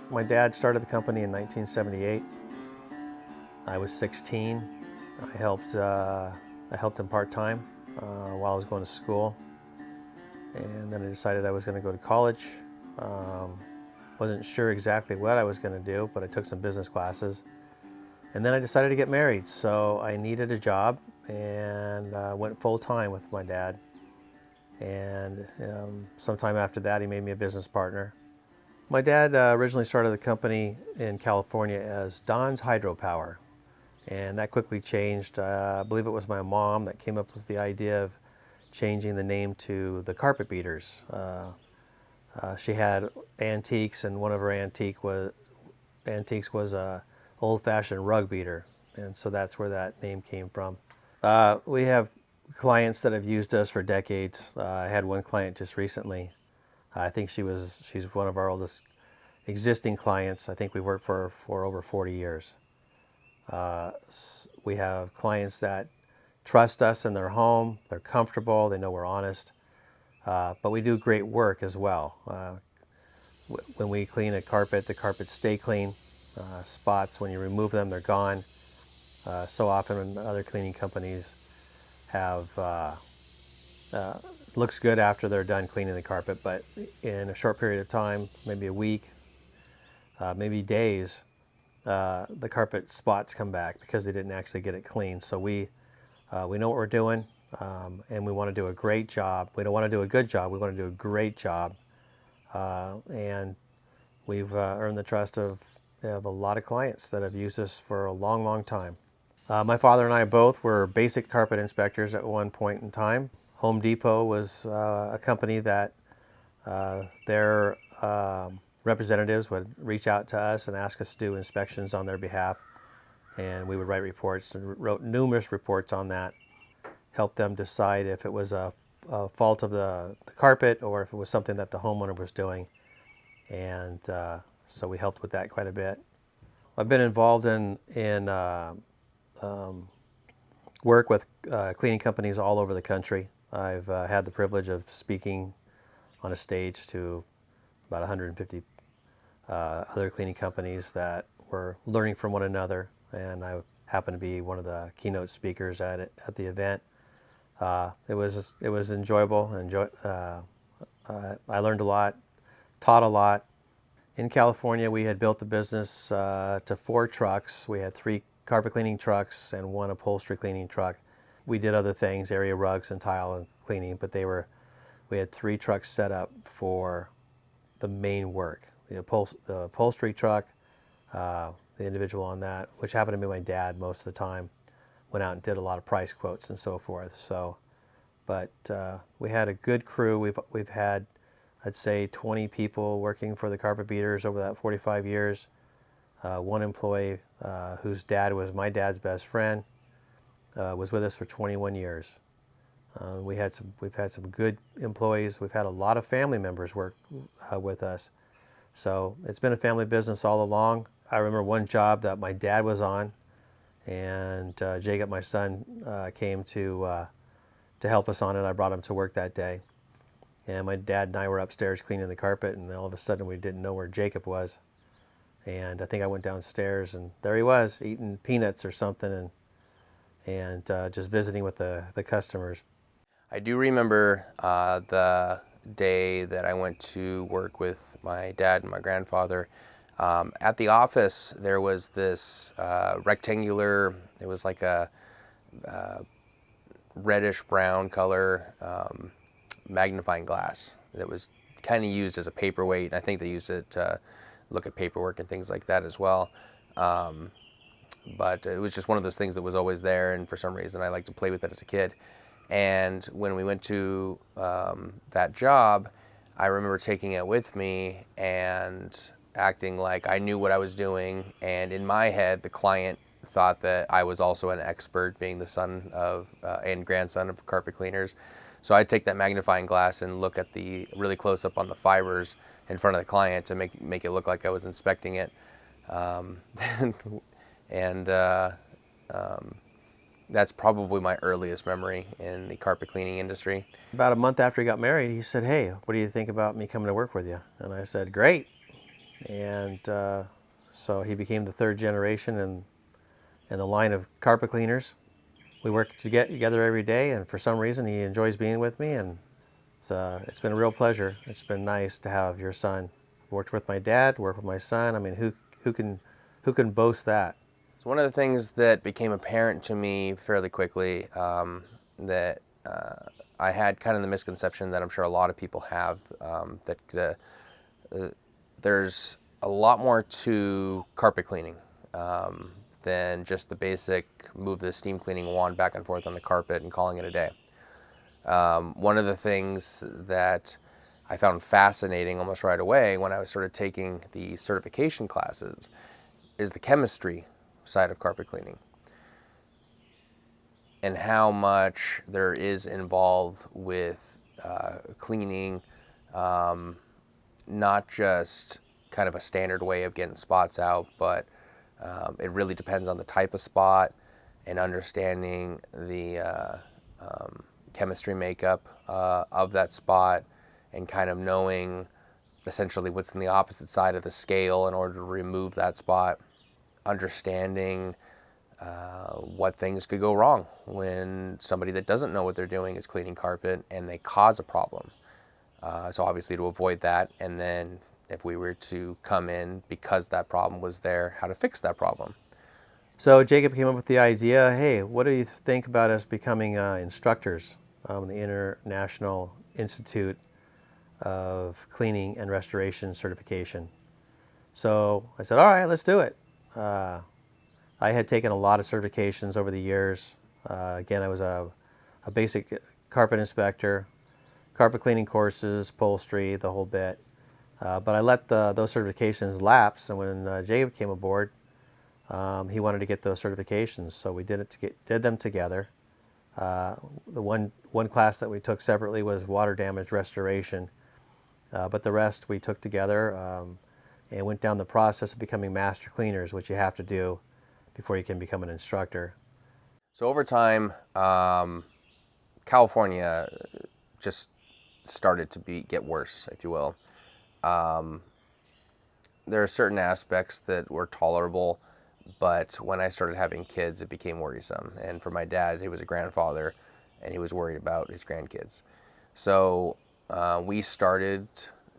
My dad started the company in 1978. I was 16. I helped him part-time while I was going to school. And then I decided I was going to go to college. Um, wasn't sure exactly what I was going to do, but I took some business classes. And then I decided to get married, so I needed a job and went full-time with my dad. And sometime after that, he made me a business partner. My dad originally started the company in California as Don's Hydropower, and that quickly changed. I believe it was my mom that came up with the idea of changing the name to the Carpet Beaters. She had antiques, and one of her antiques was a old-fashioned rug beater, and so that's where that name came from. We have clients that have used us for decades. I had one client just recently. I think she's one of our oldest existing clients. I think we worked for over 40 years. We have clients that trust us in their home. They're comfortable. They know we're honest. But we do great work as well. When we clean a carpet, the carpets stay clean. Spots, when you remove them, they're gone. So often other cleaning companies have looks good after they're done cleaning the carpet, but in a short period of time, maybe a week, maybe days, the carpet spots come back because they didn't actually get it cleaned. So we know what we're doing, and we want to do a great job. We don't want to do a good job. We want to do a great job, and we've earned the trust of a lot of clients that have used us for a long, long time. My father and I both were basic carpet inspectors at one point in time. Home Depot was a company that their representatives would reach out to us and ask us to do inspections on their behalf, and we would write reports, and wrote numerous reports on that, help them decide if it was a fault of the carpet or if it was something that the homeowner was doing, and so we helped with that quite a bit. I've been involved in work with cleaning companies all over the country. I've had the privilege of speaking on a stage to about 150 other cleaning companies that were learning from one another, and I happened to be one of the keynote speakers at the event. It was enjoyable. I learned a lot, taught a lot. In California, we had built the business to 4 trucks. We had 3 carpet cleaning trucks and 1 upholstery cleaning truck. We did other things, area rugs and tile and cleaning, but we had 3 trucks set up for the main work. The upholstery truck, the individual on that, which happened to be my dad most of the time, went out and did a lot of price quotes and so forth. But we had a good crew. We've had, I'd say, 20 people working for the carpet beaters over that 45 years. One employee whose dad was my dad's best friend was with us for 21 years. We've had some good employees. We've had a lot of family members work with us. So it's been a family business all along. I remember one job that my dad was on, and Jacob, my son, came to help us on it. I brought him to work that day. And my dad and I were upstairs cleaning the carpet, and all of a sudden we didn't know where Jacob was. And I think I went downstairs, and there he was, eating peanuts or something, and just visiting with the customers. I do remember the day that I went to work with my dad and my grandfather. At the office, there was this rectangular, it was like a reddish brown color magnifying glass that was kind of used as a paperweight. I think they used it to look at paperwork and things like that as well. But it was just one of those things that was always there, and for some reason I liked to play with it as a kid. And when we went to that job, I remember taking it with me and acting like I knew what I was doing. And in my head, the client thought that I was also an expert, being the son of and grandson of carpet cleaners. So I'd take that magnifying glass and look at the really close up on the fibers in front of the client to make it look like I was inspecting it. And that's probably my earliest memory in the carpet cleaning industry. About a month after he got married, he said, "Hey, what do you think about me coming to work with you?" And I said, "Great." And so he became the third generation in the line of carpet cleaners. We work together every day, and for some reason he enjoys being with me, and it's been a real pleasure. It's been nice to have your son. Worked with my dad, worked with my son. I mean, who can boast that? So one of the things that became apparent to me fairly quickly, that I had kind of the misconception that I'm sure a lot of people have, that there's a lot more to carpet cleaning than just the basic move the steam cleaning wand back and forth on the carpet and calling it a day. One of the things that I found fascinating almost right away when I was sort of taking the certification classes is the chemistry side of carpet cleaning and how much there is involved with cleaning, not just kind of a standard way of getting spots out, but it really depends on the type of spot and understanding the chemistry makeup of that spot and kind of knowing essentially what's in the opposite side of the scale in order to remove that spot, understanding what things could go wrong when somebody that doesn't know what they're doing is cleaning carpet and they cause a problem. So obviously to avoid that, and then if we were to come in because that problem was there, how to fix that problem. So Jacob came up with the idea, hey, what do you think about us becoming instructors in the International Institute of Cleaning and Restoration certification? So I said, all right, let's do it. I had taken a lot of certifications over the years. Again, I was a basic carpet inspector, carpet cleaning courses, upholstery, the whole bit. But I let those certifications lapse, and when Jacob came aboard, he wanted to get those certifications, so we did them together. The one class that we took separately was water damage restoration, but the rest we took together and went down the process of becoming master cleaners, which you have to do before you can become an instructor. So over time, California just started to get worse, if you will. There are certain aspects that were tolerable, but when I started having kids, it became worrisome. And for my dad, he was a grandfather, and he was worried about his grandkids. So we started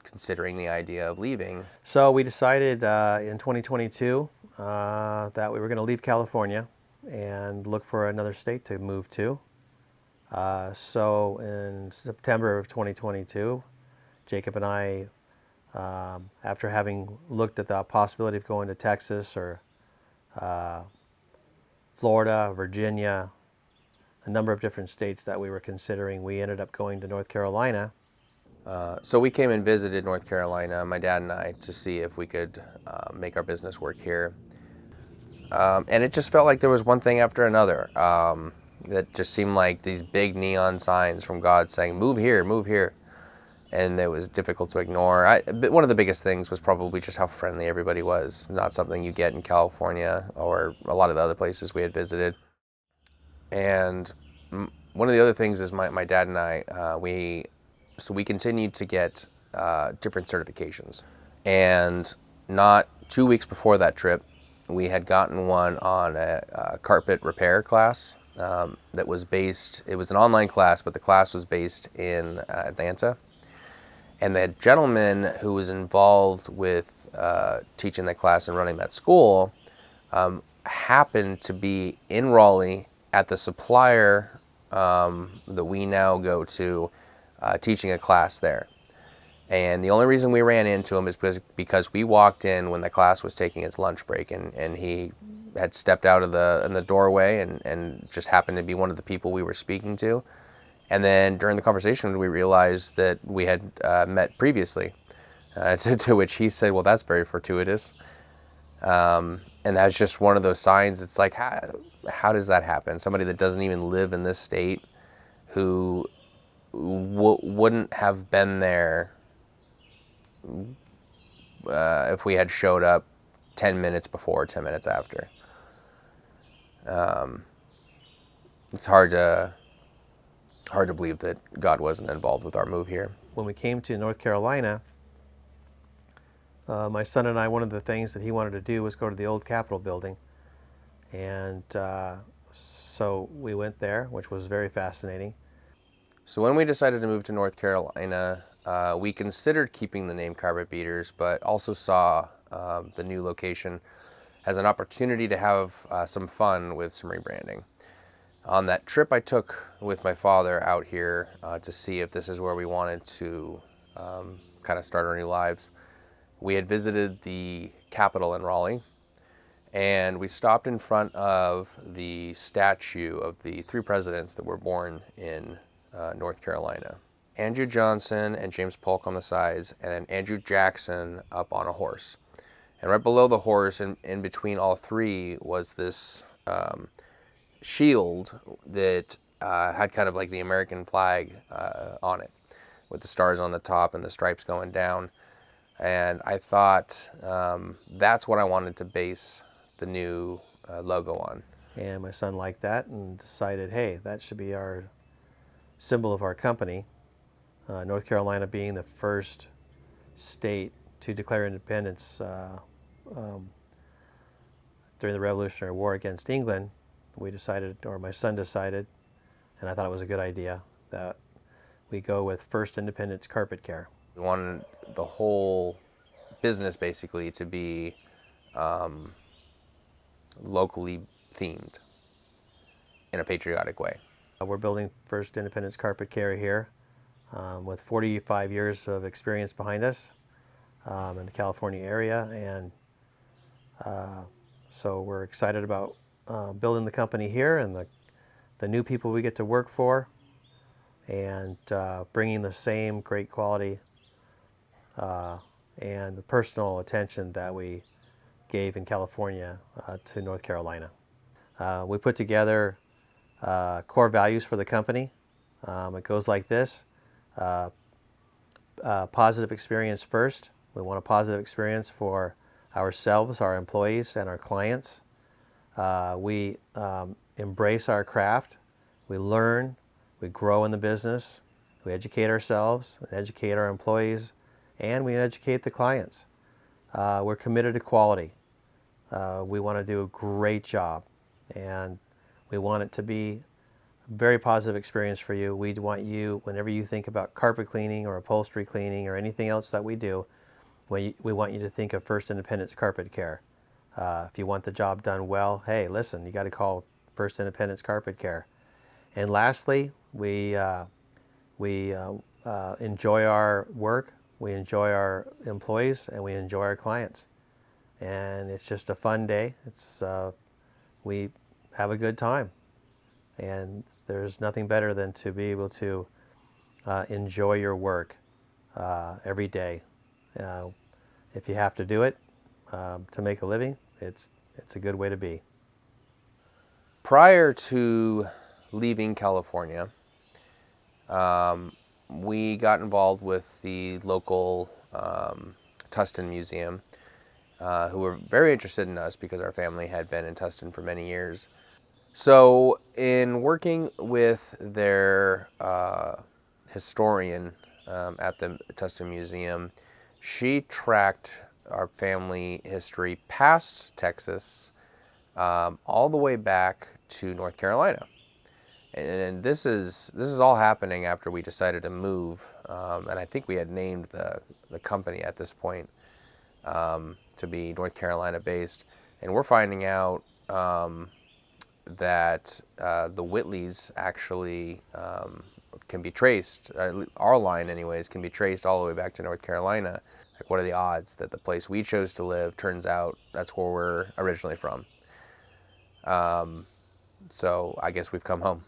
considering the idea of leaving. So we decided in 2022 that we were going to leave California and look for another state to move to. So in September of 2022, Jacob and I, after having looked at the possibility of going to Texas or Florida, Virginia, a number of different states that we were considering, we ended up going to North Carolina. So we came and visited North Carolina, my dad and I, to see if we could make our business work here. And it just felt like there was one thing after another. That just seemed like these big neon signs from God saying, move here, move here. And it was difficult to ignore. But one of the biggest things was probably just how friendly everybody was. Not something you get in California or a lot of the other places we had visited. And one of the other things is my dad and I, we continued to get different certifications. And not 2 weeks before that trip, we had gotten one on a carpet repair class that was based, it was an online class, but the class was based in Atlanta. And the gentleman who was involved with teaching that class and running that school happened to be in Raleigh at the supplier that we now go to teaching a class there. And the only reason we ran into him is because we walked in when the class was taking its lunch break, and he had stepped out of the doorway and just happened to be one of the people we were speaking to. And then during the conversation, we realized that we had met previously, to which he said, well, that's very fortuitous. And that's just one of those signs. It's like, how does that happen? Somebody that doesn't even live in this state who wouldn't have been there if we had showed up 10 minutes before, 10 minutes after. It's hard to believe that God wasn't involved with our move here. When we came to North Carolina, My son and I, one of the things that he wanted to do was go to the old Capitol building. And so we went there, which was very fascinating. So when we decided to move to North Carolina, we considered keeping the name Carpet Beaters, but also saw the new location as an opportunity to have some fun with some rebranding. On that trip I took with my father out here to see if this is where we wanted to kind of start our new lives, we had visited the Capitol in Raleigh, and we stopped in front of the statue of the three presidents that were born in North Carolina. Andrew Johnson and James Polk on the sides, and then Andrew Jackson up on a horse. And right below the horse, and in between all three, was this shield that had kind of like the American flag on it, with the stars on the top and the stripes going down. And I thought that's what I wanted to base the new logo on. And my son liked that and decided, hey, that should be our symbol of our company. North Carolina being the first state to declare independence during the Revolutionary War against England, we decided, or my son decided, and I thought it was a good idea, that we go with First Independence Carpet Care. We wanted the whole business basically to be locally themed in a patriotic way. We're building First Independence Carpet Care here with 45 years of experience behind us in the California area, and so we're excited about building the company here and the new people we get to work for, and bringing the same great quality and the personal attention that we gave in California to North Carolina. We put together core values for the company. It goes like this: positive experience first. We want a positive experience for ourselves, our employees, and our clients. We embrace our craft. We learn. We grow in the business. We educate ourselves, and educate our employees, and we educate the clients. We're committed to quality. We want to do a great job, and we want it to be a very positive experience for you. We want you, whenever you think about carpet cleaning or upholstery cleaning or anything else that we do, we want you to think of First Independence Carpet Care. If you want the job done well, hey, listen, you got to call First Independence Carpet Care. And lastly, we enjoy our work, we enjoy our employees, and we enjoy our clients. And it's just a fun day. We have a good time. And there's nothing better than to be able to enjoy your work every day. If you have to do it to make a living, it's a good way to be. Prior to leaving California, we got involved with the local Tustin Museum, who were very interested in us because our family had been in Tustin for many years. So in working with their historian at the Tustin Museum, she tracked our family history past Texas all the way back to North Carolina. And this is all happening after we decided to move, and I think we had named the company at this point to be North Carolina based, and we're finding out that the Whitleys actually can be traced, our line anyways, can be traced all the way back to North Carolina. Like, what are the odds that the place we chose to live turns out that's where we're originally from? So I guess we've come home.